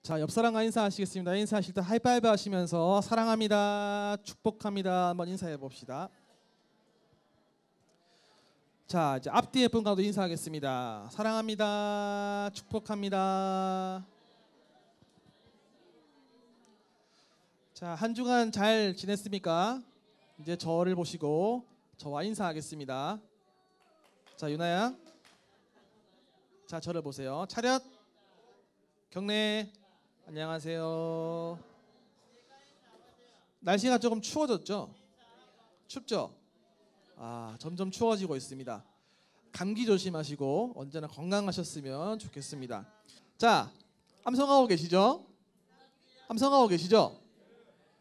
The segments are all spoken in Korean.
자, 옆 사람과 인사하시겠습니다. 인사하실 때 하이파이브 하시면서 사랑합니다, 축복합니다 한번 인사해 봅시다. 자, 이제 앞뒤에 분과도 인사하겠습니다. 사랑합니다, 축복합니다. 자, 한 주간 잘 지냈습니까? 이제 저를 보시고 저와 인사하겠습니다. 자, 유나야, 자, 저를 보세요. 차렷, 경례. 안녕하세요. 날씨가 조금 추워졌죠? 춥죠? 점점 추워지고 있습니다. 감기 조심하시고 언제나 건강하셨으면 좋겠습니다. 자, 함성하고 계시죠? 함성하고 계시죠?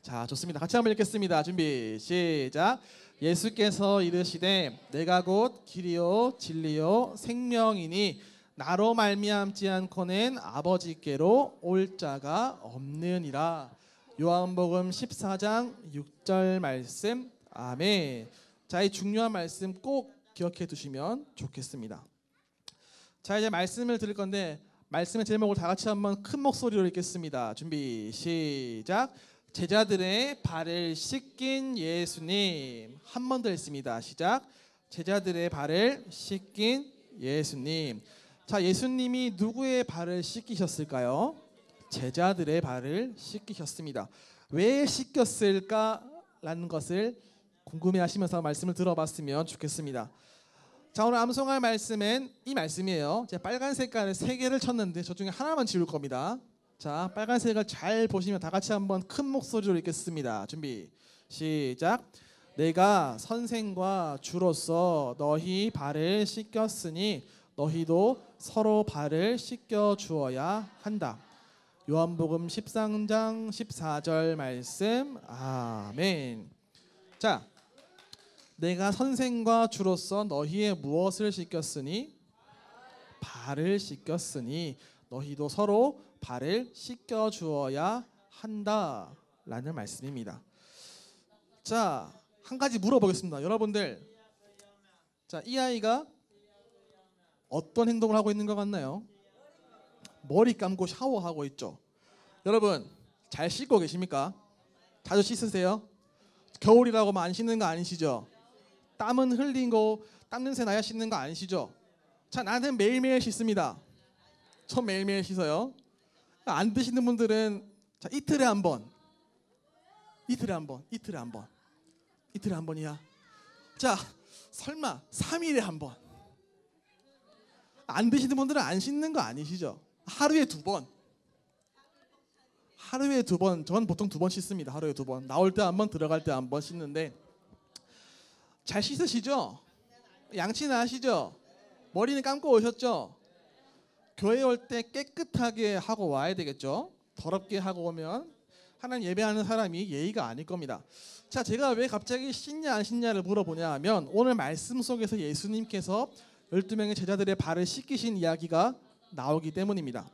자, 좋습니다. 같이 한번 읽겠습니다. 준비, 시작. 예수께서 이르시되 내가 곧 길이요 진리요 생명이니 나로 말미암지 않고는 아버지께로 올 자가 없느니라. 요한복음 14장 6절 말씀. 아멘. 자, 이 중요한 말씀 꼭 기억해 두시면 좋겠습니다. 자, 이제 말씀을 드릴 건데 말씀의 제목을 다 같이 한번 큰 목소리로 읽겠습니다. 준비, 시작. 제자들의 발을 씻긴 예수님. 한 번 더 읽습니다. 시작. 제자들의 발을 씻긴 예수님. 자, 예수님이 누구의 발을 씻기셨을까요? 제자들의 발을 씻기셨습니다. 왜 씻겼을까라는 것을 궁금해하시면서 말씀을 들어봤으면 좋겠습니다. 자, 오늘 암송할 말씀은 이 말씀이에요. 제가 빨간 색깔을 3개를 쳤는데 저 중에 하나만 지울 겁니다. 자, 빨간색을 잘 보시면 다 같이 한번 큰 목소리로 읽겠습니다. 준비, 시작. 내가 선생과 주로서 너희 발을 씻겼으니 너희도 서로 발을 씻겨 주어야 한다. 요한복음 13장 14절 말씀. 아멘. 자, 내가 선생과 주로서 너희의 무엇을 씻겼으니? 발을 씻겼으니 너희도 서로 발을 씻겨 주어야 한다 라는 말씀입니다. 자, 한 가지 물어보겠습니다. 여러분들, 자, 이 아이가 어떤 행동을 하고 있는 것 같나요? 머리 감고 샤워하고 있죠. 여러분, 잘 씻고 계십니까? 자주 씻으세요? 겨울이라고 안 씻는 거 아니시죠? 땀은 흘린 거, 땀 냄새 나야 씻는 거 아니시죠? 자, 나는 매일매일 씻습니다. 전 매일매일 씻어요. 안 드시는 분들은 자, 이틀에 한 번, 이틀에 한 번, 이틀에 한 번, 이틀에 한 번이야. 자, 설마 3일에 한 번. 안 드시는 분들은 안 씻는 거 아니시죠? 하루에 2번. 하루에 2번. 전 보통 2번 씻습니다. 하루에 2번. 나올 때 한 번, 들어갈 때 한 번 씻는데 잘 씻으시죠? 양치는 하시죠? 머리는 감고 오셨죠? 교회 올 때 깨끗하게 하고 와야 되겠죠? 더럽게 하고 오면 하나님 예배하는 사람이 예의가 아닐 겁니다. 자, 제가 왜 갑자기 씻냐 안 씻냐를 물어보냐 하면 오늘 말씀 속에서 예수님께서 12명의 제자들의 발을 씻기신 이야기가 나오기 때문입니다.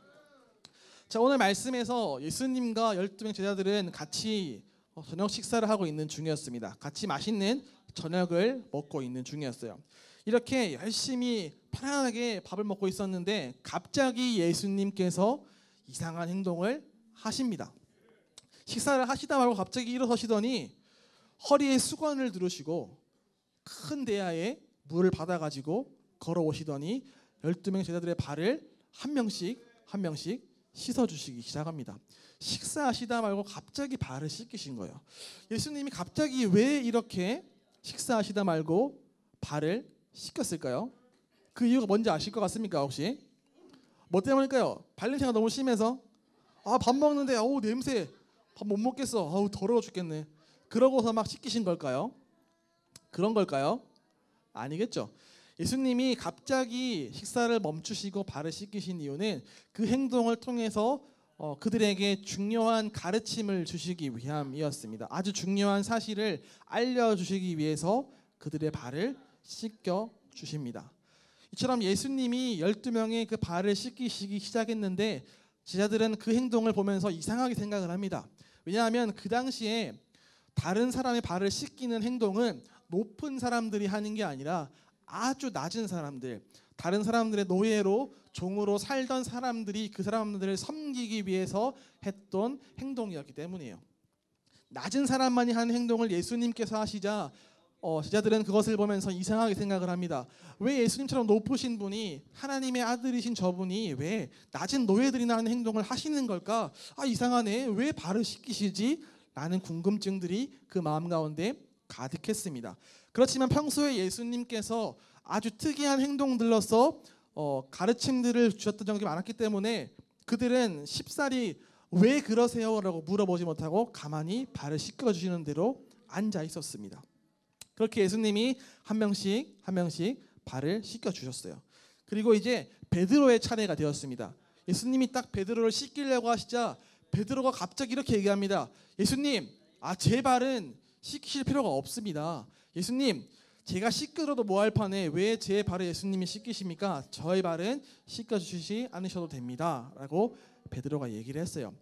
자, 오늘 말씀에서 예수님과 12명 제자들은 같이 저녁 식사를 하고 있는 중이었습니다. 같이 맛있는 저녁을 먹고 있는 중이었어요. 이렇게 열심히 편안하게 밥을 먹고 있었는데 갑자기 예수님께서 이상한 행동을 하십니다. 식사를 하시다 말고 갑자기 일어서시더니 허리에 수건을 두르시고 큰 대야에 물을 받아가지고 걸어오시더니 12명 제자들의 발을 한 명씩 씻어주시기 시작합니다. 식사하시다 말고 갑자기 발을 씻기신 거예요. 예수님이 갑자기 왜 이렇게 식사하시다 말고 발을 씻겼을까요? 그 이유가 뭔지 아실 것 같습니까 혹시? 뭐 때문일까요? 발냄새가 너무 심해서? 밥 먹는데 냄새, 밥 못 먹겠어, 더러워 죽겠네, 그러고서 막 씻기신 걸까요? 그런 걸까요? 아니겠죠. 예수님이 갑자기 식사를 멈추시고 발을 씻기신 이유는 그 행동을 통해서 그들에게 중요한 가르침을 주시기 위함이었습니다. 아주 중요한 사실을 알려주시기 위해서 그들의 발을 씻겨 주십니다. 이처럼 예수님이 12명의 그 발을 씻기시기 시작했는데 제자들은 그 행동을 보면서 이상하게 생각을 합니다. 왜냐하면 그 당시에 다른 사람의 발을 씻기는 행동은 높은 사람들이 하는 게 아니라 아주 낮은 사람들, 다른 사람들의 노예로 종으로 살던 사람들이 그 사람들을 섬기기 위해서 했던 행동이었기 때문이에요. 낮은 사람만이 하는 행동을 예수님께서 하시자 제자들은 그것을 보면서 이상하게 생각을 합니다. 왜 예수님처럼 높으신 분이, 하나님의 아들이신 저분이 왜 낮은 노예들이나 하는 행동을 하시는 걸까? 이상하네. 왜 발을 씻기시지? 라는 궁금증들이 그 마음 가운데 가득했습니다. 그렇지만 평소에 예수님께서 아주 특이한 행동들로서 가르침들을 주셨던 적이 많았기 때문에 그들은 쉽사리 왜 그러세요? 라고 물어보지 못하고 가만히 발을 씻겨주시는 대로 앉아 있었습니다. 그렇게 예수님이 한 명씩 발을 씻겨주셨어요. 그리고 이제 베드로의 차례가 되었습니다. 예수님이 딱 베드로를 씻기려고 하시자 베드로가 갑자기 이렇게 얘기합니다. 예수님, 제 발은 씻기실 필요가 없습니다. 예수님, 제가 씻겨도 뭐할 판에 왜 제 발을 예수님이 씻기십니까? 저의 발은 씻겨주시지 않으셔도 됩니다. 라고 베드로가 얘기를 했어요.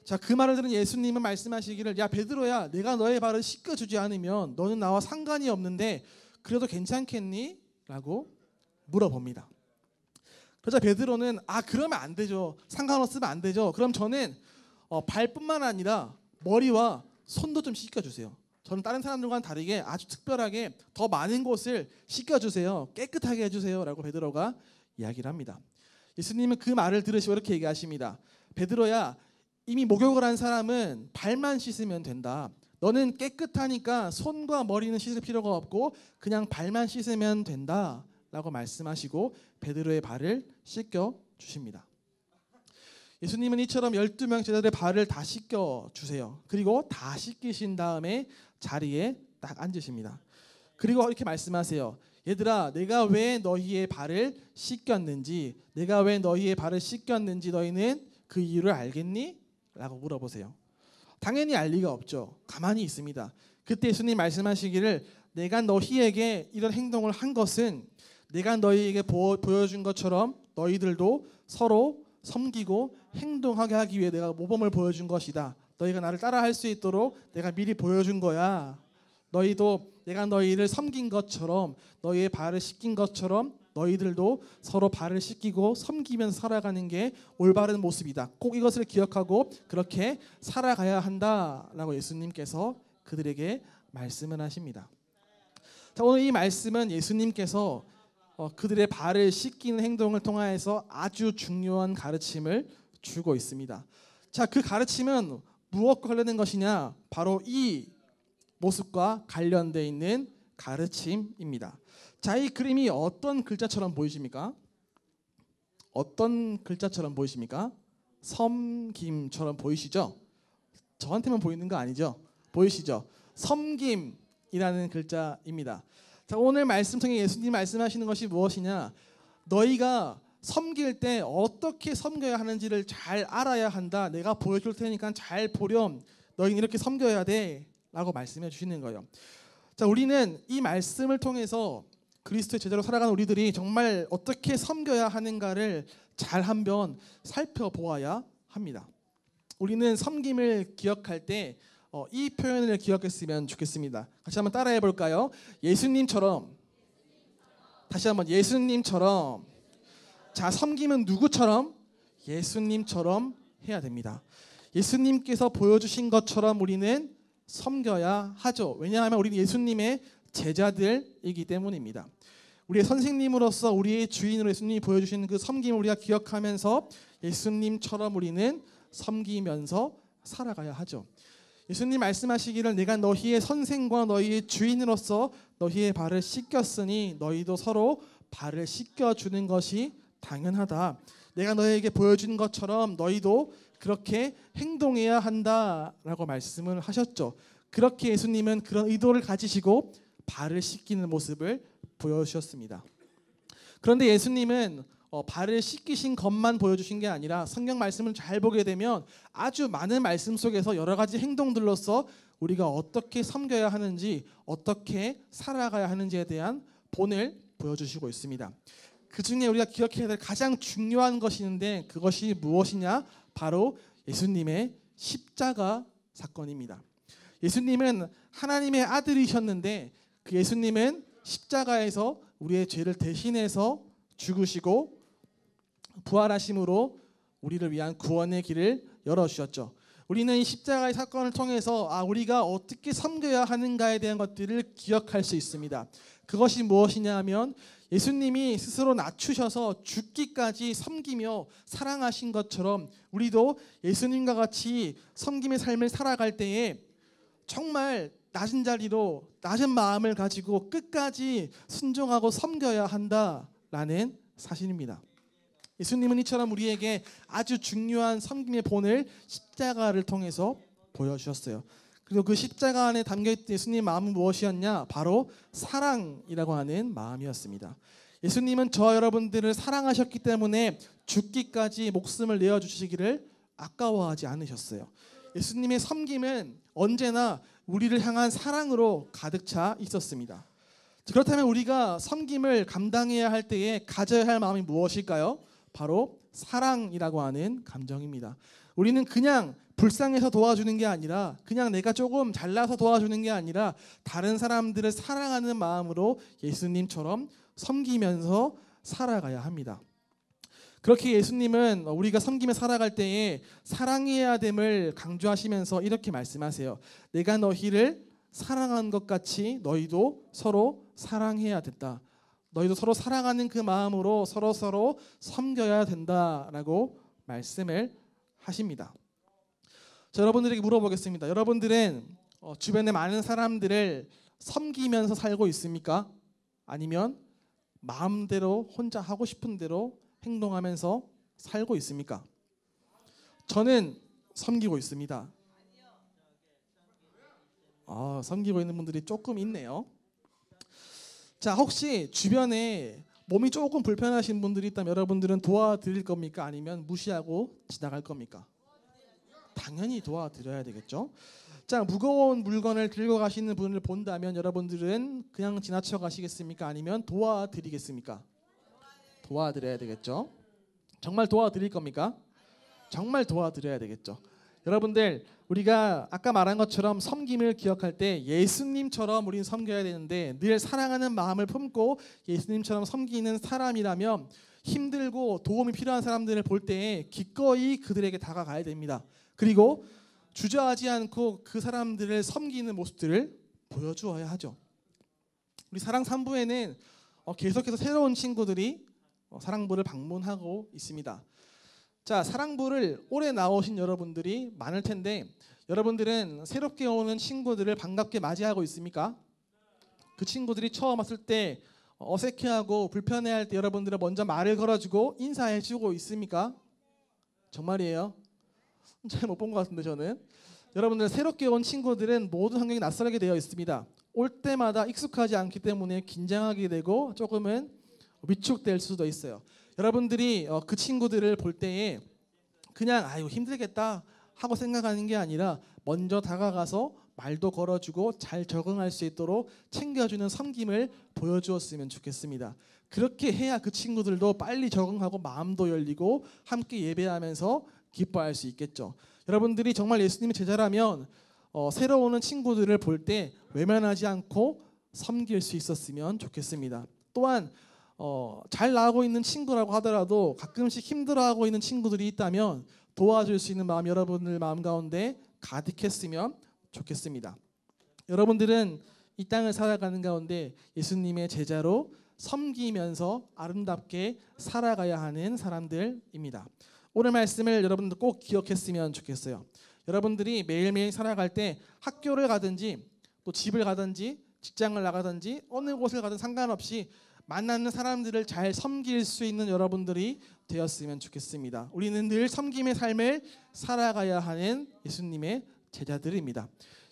자, 그 말을 들은 예수님은 말씀하시기를, 야 베드로야, 내가 너의 발을 씻겨주지 않으면 너는 나와 상관이 없는데 그래도 괜찮겠니? 라고 물어봅니다. 그러자 베드로는 그러면 안 되죠. 상관없으면 안 되죠. 그럼 저는 발뿐만 아니라 머리와 손도 좀 씻겨주세요. 저는 다른 사람들과는 다르게 아주 특별하게 더 많은 곳을 씻겨주세요. 깨끗하게 해주세요. 라고 베드로가 이야기를 합니다. 예수님은 그 말을 들으시고 이렇게 얘기하십니다. 베드로야, 이미 목욕을 한 사람은 발만 씻으면 된다. 너는 깨끗하니까 손과 머리는 씻을 필요가 없고 그냥 발만 씻으면 된다. 라고 말씀하시고 베드로의 발을 씻겨주십니다. 예수님은 이처럼 12명 제자들의 발을 다 씻겨주세요. 그리고 다 씻기신 다음에 자리에 딱 앉으십니다. 그리고 이렇게 말씀하세요. 얘들아, 내가 왜 너희의 발을 씻겼는지, 너희는 그 이유를 알겠니? 라고 물어보세요. 당연히 알 리가 없죠. 가만히 있습니다. 그때 예수님 말씀하시기를, 내가 너희에게 이런 행동을 한 것은 내가 너희에게 보여준 것처럼 너희들도 서로 섬기고 행동하게 하기 위해 내가 모범을 보여준 것이다. 너희가 나를 따라할 수 있도록 내가 미리 보여준 거야. 너희도 내가 너희를 섬긴 것처럼, 너희의 발을 씻긴 것처럼 너희들도 서로 발을 씻기고 섬기면서 살아가는 게 올바른 모습이다. 꼭 이것을 기억하고 그렇게 살아가야 한다라고 예수님께서 그들에게 말씀을 하십니다. 자, 오늘 이 말씀은 예수님께서 그들의 발을 씻기는 행동을 통하여서 아주 중요한 가르침을 주고 있습니다. 자, 그 가르침은 무엇과 관련된 것이냐? 바로 이 모습과 관련되어 있는 가르침입니다. 자, 이 그림이 어떤 글자처럼 보이십니까? 섬김처럼 보이시죠? 저한테만 보이는 거 아니죠? 보이시죠? 섬김이라는 글자입니다. 자, 오늘 말씀 통해 예수님 말씀하시는 것이 무엇이냐? 너희가 섬길 때 어떻게 섬겨야 하는지를 잘 알아야 한다. 내가 보여줄 테니까 잘 보렴. 너희는 이렇게 섬겨야 돼. 라고 말씀해 주시는 거예요. 자, 우리는 이 말씀을 통해서 그리스도의 제자로 살아가는 우리들이 정말 어떻게 섬겨야 하는가를 잘 한번 살펴보아야 합니다. 우리는 섬김을 기억할 때 이 표현을 기억했으면 좋겠습니다. 같이 한번 따라해 볼까요? 예수님처럼. 다시 한번 예수님처럼. 자, 섬김은 누구처럼? 예수님처럼 해야 됩니다. 예수님께서 보여주신 것처럼 우리는 섬겨야 하죠. 왜냐하면 우리는 예수님의 제자들이기 때문입니다. 우리의 선생님으로서, 우리의 주인으로 예수님이 보여주신 그 섬김을 우리가 기억하면서 예수님처럼 우리는 섬기면서 살아가야 하죠. 예수님 말씀하시기를, 내가 너희의 선생과 너희의 주인으로서 너희의 발을 씻겼으니 너희도 서로 발을 씻겨주는 것이 당연하다. 내가 너희에게 보여준 것처럼 너희도 그렇게 행동해야 한다라고 말씀을 하셨죠. 그렇게 예수님은 그런 의도를 가지시고 발을 씻기는 모습을 보여주셨습니다. 그런데 예수님은 발을 씻기신 것만 보여주신 게 아니라 성경 말씀을 잘 보게 되면 아주 많은 말씀 속에서 여러 가지 행동들로서 우리가 어떻게 섬겨야 하는지, 어떻게 살아가야 하는지에 대한 본을 보여주시고 있습니다. 그 중에 우리가 기억해야 될 가장 중요한 것이 있는데 그것이 무엇이냐? 바로 예수님의 십자가 사건입니다. 예수님은 하나님의 아들이셨는데 그 예수님은 십자가에서 우리의 죄를 대신해서 죽으시고 부활하심으로 우리를 위한 구원의 길을 열어주셨죠. 우리는 이 십자가의 사건을 통해서 우리가 어떻게 섬겨야 하는가에 대한 것들을 기억할 수 있습니다. 그것이 무엇이냐 하면 예수님이 스스로 낮추셔서 죽기까지 섬기며 사랑하신 것처럼 우리도 예수님과 같이 섬김의 삶을 살아갈 때에 정말 낮은 자리로 낮은 마음을 가지고 끝까지 순종하고 섬겨야 한다라는 사실입니다. 예수님은 이처럼 우리에게 아주 중요한 섬김의 본을 십자가를 통해서 보여주셨어요. 그리고 그 십자가 안에 담겨있던 예수님의 마음은 무엇이었냐? 바로 사랑이라고 하는 마음이었습니다. 예수님은 저와 여러분들을 사랑하셨기 때문에 죽기까지 목숨을 내어주시기를 아까워하지 않으셨어요. 예수님의 섬김은 언제나 우리를 향한 사랑으로 가득 차 있었습니다. 그렇다면 우리가 섬김을 감당해야 할 때에 가져야 할 마음이 무엇일까요? 바로 사랑이라고 하는 감정입니다. 우리는 그냥 불쌍해서 도와주는 게 아니라 그냥 내가 조금 잘나서 도와주는 게 아니라 다른 사람들을 사랑하는 마음으로 예수님처럼 섬기면서 살아가야 합니다. 그렇게 예수님은 우리가 섬기며 살아갈 때에 사랑해야 됨을 강조하시면서 이렇게 말씀하세요. 내가 너희를 사랑한 것 같이 너희도 서로 사랑해야 된다. 너희도 서로 사랑하는 그 마음으로 서로 섬겨야 된다라고 말씀을 하십니다. 자, 여러분들에게 물어보겠습니다. 여러분들은 주변에 많은 사람들을 섬기면서 살고 있습니까? 아니면 마음대로 혼자 하고 싶은 대로 행동하면서 살고 있습니까? 저는 섬기고 있습니다. 섬기고 있는 분들이 조금 있네요. 자, 혹시 주변에 몸이 조금 불편하신 분들이 있다면 여러분들은 도와드릴 겁니까? 아니면 무시하고 지나갈 겁니까? 당연히 도와드려야 되겠죠. 자, 무거운 물건을 들고 가시는 분을 본다면 여러분들은 그냥 지나쳐 가시겠습니까? 아니면 도와드리겠습니까? 도와드려야 되겠죠. 정말 도와드릴 겁니까? 정말 도와드려야 되겠죠. 여러분들, 우리가 아까 말한 것처럼 섬김을 기억할 때 예수님처럼 우리는 섬겨야 되는데 늘 사랑하는 마음을 품고 예수님처럼 섬기는 사람이라면 힘들고 도움이 필요한 사람들을 볼 때 기꺼이 그들에게 다가가야 됩니다. 그리고 주저하지 않고 그 사람들을 섬기는 모습들을 보여주어야 하죠. 우리 사랑 3부에는 계속해서 새로운 친구들이 사랑부를 방문하고 있습니다. 자, 사랑부를 올해 나오신 여러분들이 많을 텐데 여러분들은 새롭게 오는 친구들을 반갑게 맞이하고 있습니까? 그 친구들이 처음 왔을 때 어색해하고 불편해할 때 여러분들은 먼저 말을 걸어주고 인사해주고 있습니까? 정말이에요? 잘 못 본 것 같은데 저는. 여러분들 새롭게 온 친구들은 모든 환경이 낯설게 되어 있습니다. 올 때마다 익숙하지 않기 때문에 긴장하게 되고 조금은 위축될 수도 있어요. 여러분들이 그 친구들을 볼 때에 그냥 아이고 힘들겠다 하고 생각하는 게 아니라 먼저 다가가서 말도 걸어주고 잘 적응할 수 있도록 챙겨주는 섬김을 보여주었으면 좋겠습니다. 그렇게 해야 그 친구들도 빨리 적응하고 마음도 열리고 함께 예배하면서 기뻐할 수 있겠죠. 여러분들이 정말 예수님의 제자라면 새로 오는 친구들을 볼 때 외면하지 않고 섬길 수 있었으면 좋겠습니다. 또한 잘 나가고 있는 친구라고 하더라도 가끔씩 힘들어하고 있는 친구들이 있다면 도와줄 수 있는 마음 여러분들 마음 가운데 가득했으면 좋겠습니다. 여러분들은 이 땅을 살아가는 가운데 예수님의 제자로 섬기면서 아름답게 살아가야 하는 사람들입니다. 오늘 말씀을 여러분들 꼭 기억했으면 좋겠어요. 여러분들이 매일매일 살아갈 때 학교를 가든지 또 집을 가든지 직장을 나가든지 어느 곳을 가든 상관없이 만나는 사람들을 잘 섬길 수 있는 여러분들이 되었으면 좋겠습니다. 우리는 늘 섬김의 삶을 살아가야 하는 예수님의 제자들입니다.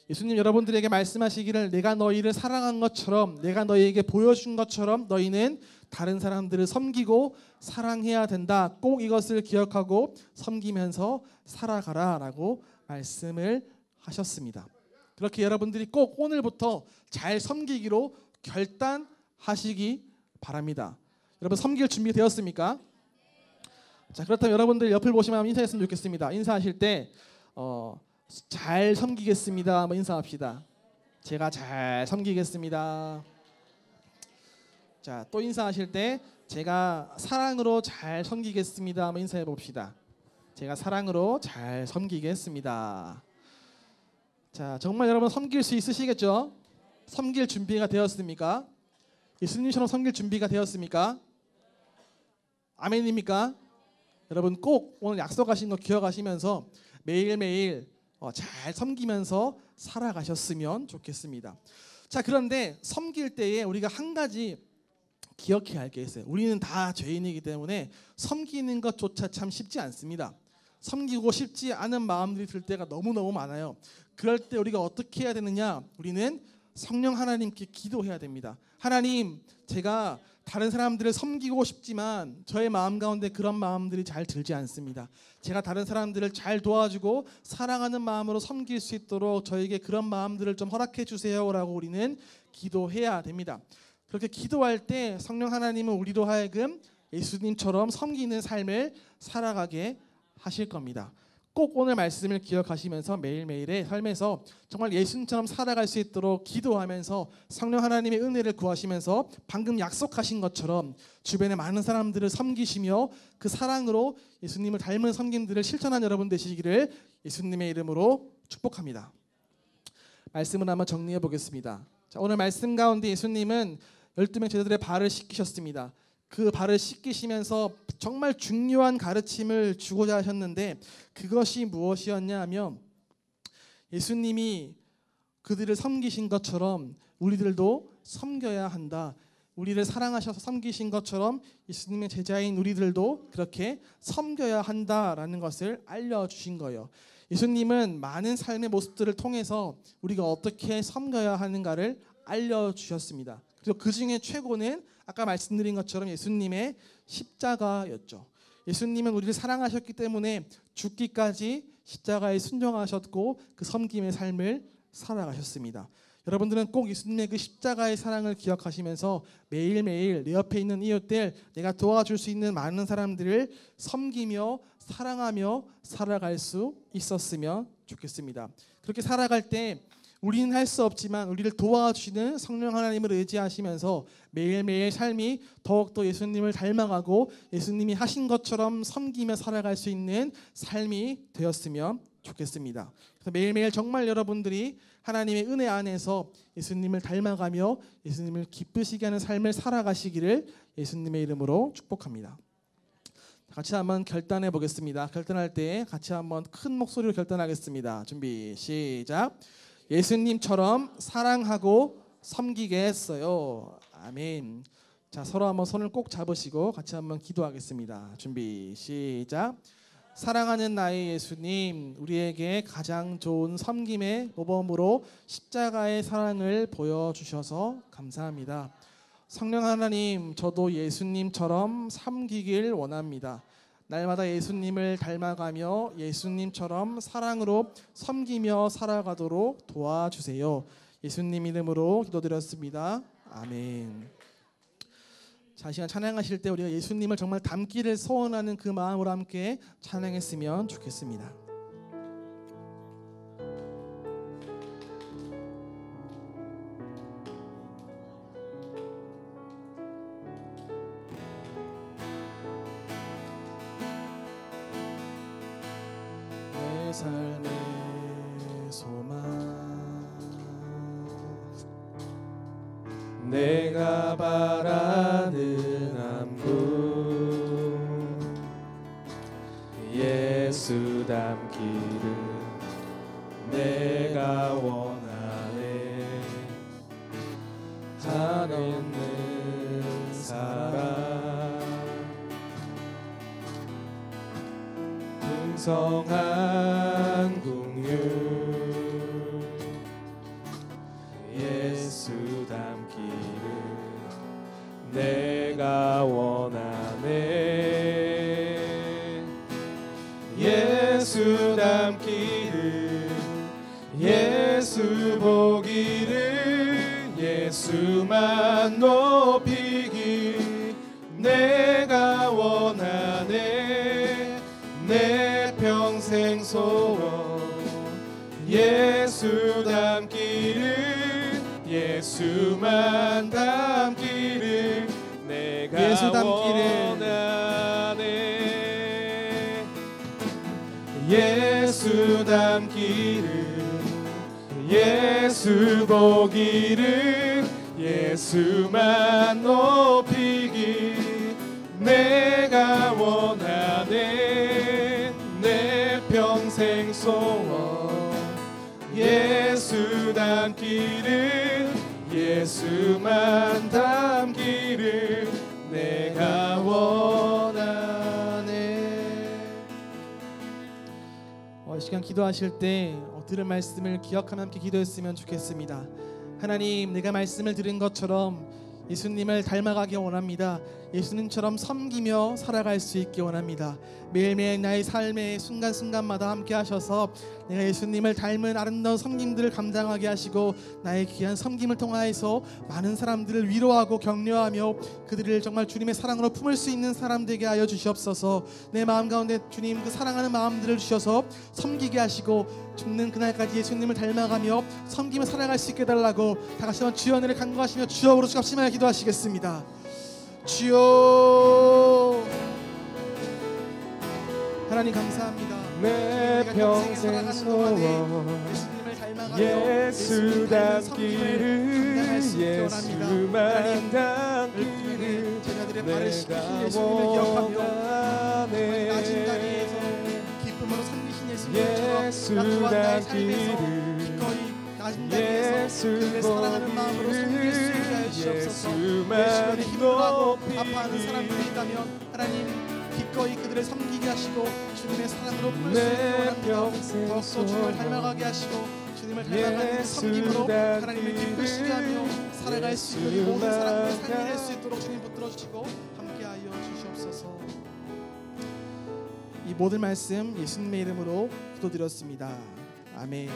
예수님 여러분들에게 말씀하시기를 내가 너희를 사랑한 것처럼 내가 너희에게 보여준 것처럼 너희는 다른 사람들을 섬기고 사랑해야 된다. 꼭 이것을 기억하고 섬기면서 살아가라 라고 말씀을 하셨습니다. 그렇게 여러분들이 꼭 오늘부터 잘 섬기기로 결단하시기 바랍니다. 여러분 섬길 준비 되었습니까? 자, 그렇다면 여러분들 옆을 보시면 인사했으면 좋겠습니다. 인사하실 때 잘 섬기겠습니다. 한번 인사합시다. 제가 잘 섬기겠습니다. 자, 또 인사하실 때 제가 사랑으로 잘 섬기겠습니다 한번 인사해 봅시다. 제가 사랑으로 잘 섬기겠습니다. 자, 정말 여러분 섬길 수 있으시겠죠? 섬길 준비가 되었습니까? 예수님처럼 섬길 준비가 되었습니까? 아멘입니까? 여러분 꼭 오늘 약속하신 거 기억하시면서 매일매일 잘 섬기면서 살아가셨으면 좋겠습니다. 자, 그런데 섬길 때에 우리가 한 가지 기억해야 할 게 있어요. 우리는 다 죄인이기 때문에 섬기는 것조차 참 쉽지 않습니다. 섬기고 싶지 않은 마음들이 들 때가 너무너무 많아요. 그럴 때 우리가 어떻게 해야 되느냐? 우리는 성령 하나님께 기도해야 됩니다. 하나님, 제가 다른 사람들을 섬기고 싶지만 저의 마음 가운데 그런 마음들이 잘 들지 않습니다. 제가 다른 사람들을 잘 도와주고 사랑하는 마음으로 섬길 수 있도록 저에게 그런 마음들을 좀 허락해 주세요라고 우리는 기도해야 됩니다. 그렇게 기도할 때 성령 하나님은 우리로 하여금 예수님처럼 섬기는 삶을 살아가게 하실 겁니다. 꼭 오늘 말씀을 기억하시면서 매일매일의 삶에서 정말 예수님처럼 살아갈 수 있도록 기도하면서 성령 하나님의 은혜를 구하시면서 방금 약속하신 것처럼 주변의 많은 사람들을 섬기시며 그 사랑으로 예수님을 닮은 섬김들을 실천한 여러분 되시기를 예수님의 이름으로 축복합니다. 말씀을 한번 정리해 보겠습니다. 자, 오늘 말씀 가운데 예수님은 12명 제자들의 발을 씻기셨습니다. 그 발을 씻기시면서 정말 중요한 가르침을 주고자 하셨는데 그것이 무엇이었냐 하면 예수님이 그들을 섬기신 것처럼 우리들도 섬겨야 한다. 우리를 사랑하셔서 섬기신 것처럼 예수님의 제자인 우리들도 그렇게 섬겨야 한다라는 것을 알려주신 거예요. 예수님은 많은 삶의 모습들을 통해서 우리가 어떻게 섬겨야 하는가를 알려주셨습니다. 그리고 그 중에 최고는 아까 말씀드린 것처럼 예수님의 십자가였죠. 예수님은 우리를 사랑하셨기 때문에 죽기까지 십자가에 순종하셨고 그 섬김의 삶을 살아가셨습니다. 여러분들은 꼭 예수님의 그 십자가의 사랑을 기억하시면서 매일매일 내 옆에 있는 이웃들, 내가 도와줄 수 있는 많은 사람들을 섬기며 사랑하며 살아갈 수 있었으면 좋겠습니다. 그렇게 살아갈 때 우리는 할 수 없지만 우리를 도와주시는 성령 하나님을 의지하시면서 매일매일 삶이 더욱더 예수님을 닮아가고 예수님이 하신 것처럼 섬기며 살아갈 수 있는 삶이 되었으면 좋겠습니다. 그래서 매일매일 정말 여러분들이 하나님의 은혜 안에서 예수님을 닮아가며 예수님을 기쁘시게 하는 삶을 살아가시기를 예수님의 이름으로 축복합니다. 같이 한번 결단해 보겠습니다. 결단할 때 같이 한번 큰 목소리로 결단하겠습니다. 준비 시작. 예수님처럼 사랑하고 섬기겠어요. 아멘. 자, 서로 한번 손을 꼭 잡으시고 같이 한번 기도하겠습니다. 준비 시작. 사랑하는 나의 예수님, 우리에게 가장 좋은 섬김의 모범으로 십자가의 사랑을 보여주셔서 감사합니다. 성령 하나님, 저도 예수님처럼 섬기길 원합니다. 날마다 예수님을 닮아가며 예수님처럼 사랑으로 섬기며 살아가도록 도와주세요. 예수님 이름으로 기도드렸습니다. 아멘. 자, 시간 찬양하실 때 우리가 예수님을 정말 닮기를 소원하는 그 마음으로 함께 찬양했으면 좋겠습니다. 내 삶의 소망, 내가 바라는 안부, 예수 닮기를 내가 원하네. 하나님의 사랑, 풍성한 긍휼, 예수 닮기를 내가 원하네. 예수 닮기를, 예수 보기를, 예수만 높이기 내가 원하네. 내 평생 소원, 예수 닮기를, 예수만 닮기를 닮기를 예수 닮기를 예수 보기를 예수만 높이기 내가 원하네 내 평생 소원 예수 닮기를 예수만 닮기를 내가 원하네. 이 시간 기도하실 때 들은 말씀을 기억하며 함께 기도했으면 좋겠습니다. 하나님, 내가 말씀을 들은 것처럼 예수님을 닮아가기 원합니다. 예수님처럼 섬기며 살아갈 수 있기 원합니다. 매일매일 나의 삶의 순간순간마다 함께 하셔서 내가 예수님을 닮은 아름다운 섬김들을 감당하게 하시고 나의 귀한 섬김을 통하여서 많은 사람들을 위로하고 격려하며 그들을 정말 주님의 사랑으로 품을 수 있는 사람 되게 하여 주시옵소서. 내 마음 가운데 주님 그 사랑하는 마음들을 주셔서 섬기게 하시고 죽는 그날까지 예수님을 닮아가며 섬기며 살아갈 수 있게 해달라고 다 같이 한번 주여 은혜를 간구하시며 주여 부르시고 합심하여 기도하시겠습니다. 주여 하나님 감사합니다. 내 평생 소원 예수 닮기를 예수만 닮기를 제자들의 발을 씻기신 예수님을 기억하며 낮은 자리에서 기쁨으로 섬기신 예수님처럼 나 또한 나의 삶에서 기꺼이 낮은 자리에서 그들을 사랑하는 마음으로 섬길 수 있게 하여 주시옵소서. 예수님의 힘들어하고 아파하는 사람들이 있다면 하나님 기꺼이 그들을 섬기게 하시고 주님의 사랑으로 품을 수 있게 원합니다. 더욱더 주님을 닮아가게 하시고 주님을 닮아가는 섬김으로 하나님을 기쁘시게 하며 살아갈 수 있는 모든 사람들을 살릴 수 있도록 주님 붙들어 주시고 함께하여 주시옵소서. 이 모든 말씀 예수님의 이름으로 기도드렸습니다. 아멘.